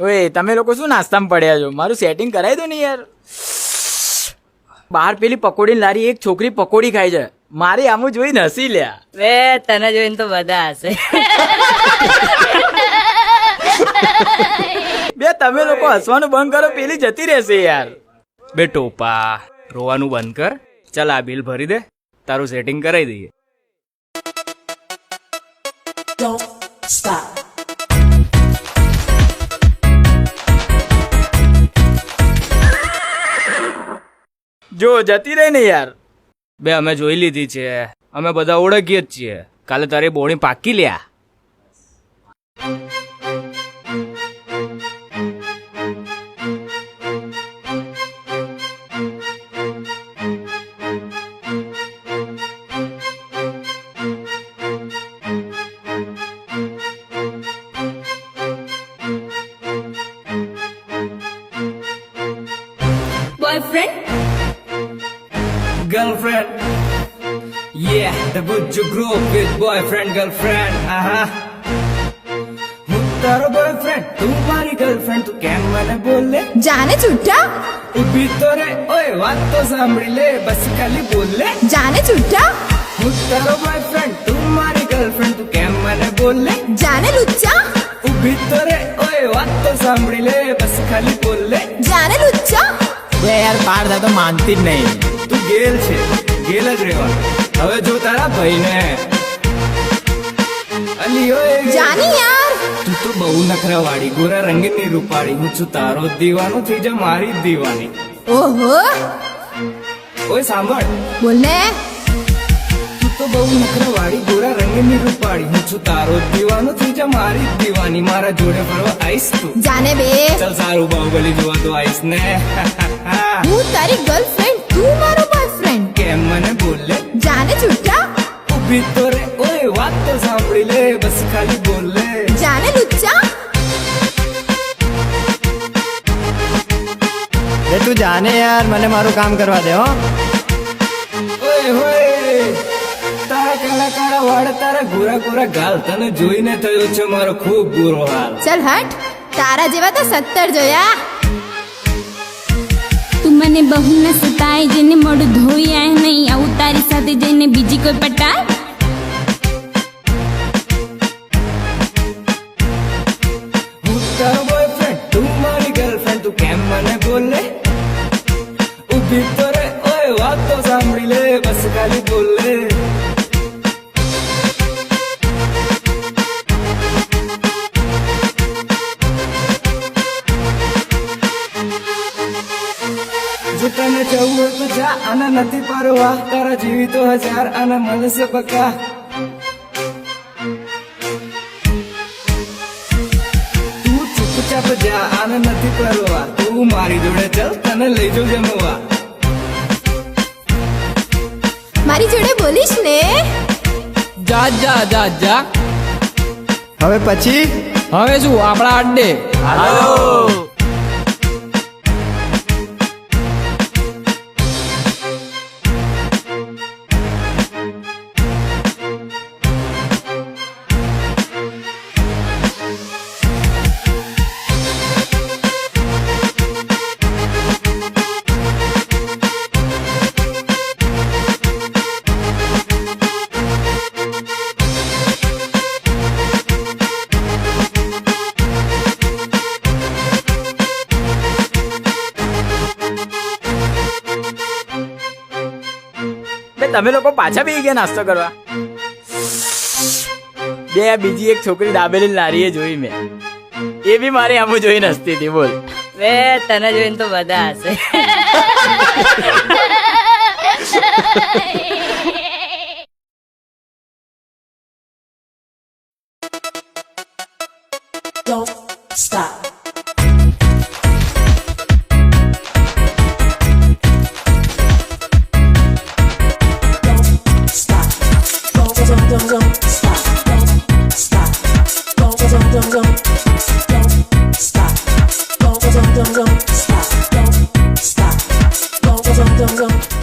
ઓય તમે લોકો શું નાસ્તામાં પડ્યા છો? મારું સેટિંગ કરાવી દો ને યાર. બહાર પેલી પકોડીની લારી એક છોકરી પકોડી ખાય છે, મારી આમું જોઈને હસી લ્યા. વે તને જોઈને તો બધા હશે. બે તમે લોકો હસવાનું બંધ કરો, પેલી જતી રહેશે યાર. બે ટોપા રોવાનું બંધ કર. ચાલ આ બિલ ભરી દે, તારું સેટિંગ કરાવી દઈએ. જો જતી રહી ને યાર. બે અમે જોઈ લીધી છે, અમે બધા ઓળખીએ જ છીએ. કાલે તારી બોણી પાકી લ્યા. Boyfriend Girlfriend, yeah, the Buju group with boyfriend, girlfriend, હું તારો boyfriend, તું મારી girlfriend, તું કેમ મને બોલે? જાને છૂટા ઊભી તો રે, ઓય વાત તો સાંભળી લે, બસ ખાલી બોલે. જાને છૂટા હું તારો boyfriend, તું મારી girlfriend, તું કેમ મને બોલે? જાને લુચ્ચા ઊભી તો રે, ઓય વાત તો સાંભળી લે, બસ ખાલી બોલે. જાને લુચ્ચા બે યાર પાર થાય તો માનતી જ નહીં. તું ગેલ છે, ગેલ જ રહેવાનું. હવે જો તારા ભાઈને અલી ઓય જાની યાર તું તો બહુ નખરા વાળી, ગોરા રંગની રૂપાળી. હું છું તારો જ દીવાનો, થઈ જા મારી જ દીવાની. ઓહો ઓય સાંભળ, બોલ ને તું તો બહુ નખરા વાળી, ગોરા રંગની રૂપાળી. હું છું તારો જ દીવાનો, થઈ જા મારી જ દીવાની. મારા જોડે ફરવા આઈસ તું? જાને બે ચાલ સારું, બાહુબલી જોવા તો આઈસ ને. હું તારી ગર્લફ્રેન્ડ, તું મારો બોયફ્રેન્ડ. કેમ મને બોલે? જાને છૂટા ઊભી તો રે, ઓય વાત તો સાંભળી લે, બસ ખાલી બોલે. જાને લુચ્ચા એ તું જાને યાર, મને મારું કામ કરવા દે હો. ઓય હોય તારા કાળા કાળા વાળ, તારા ગોરા ગોરા ગાલ, તને જોઈને થયો છે મારો ખૂબ બુરો હાલ. ચલ હટ, તારા જેવા તો 70 જોયા. તું મને બહુ ન સતાય, જેને મોઢું ધોઈ આય નહીં, આવું તારી સાથે જઈને બીજી કોઈ પટાય. હું તારો બોયફ્રેન્ડ, તું મારી ગર્લફ્રેન્ડ, તું કેમ મને બોલે? ઊભી તો રે, ઓય વાત તો સાંભળી લે, બસ ખાલી બોલે. જો તને જવું હોય તો જા, આના નથી પરવા. તારા જીવી તો 1000, આના મળશે બકા. તું ચૂપચાપ જા, આના નથી પરવા. તું મારી જોડે ચલ, તને લઈ જાઉં જમવા. મારી જોડે બોલીશ ને? જા જા જા જા. હવે પછી હવે શું આપણા અડ્ડે? હાલો. તમે લોકો પાછા બી ગયા નાસ્તો કરવા? બે બીજી એક છોકરી દાબેલી લારીએ જોઈ મેં, એ બી મારી આમ જોઈને હસતી હતી. બોલ. વે તને જોઈને તો બધા હશે. Don't stop. Don't stop. Don't stop. Don't stop. Don't stop. Don't stop.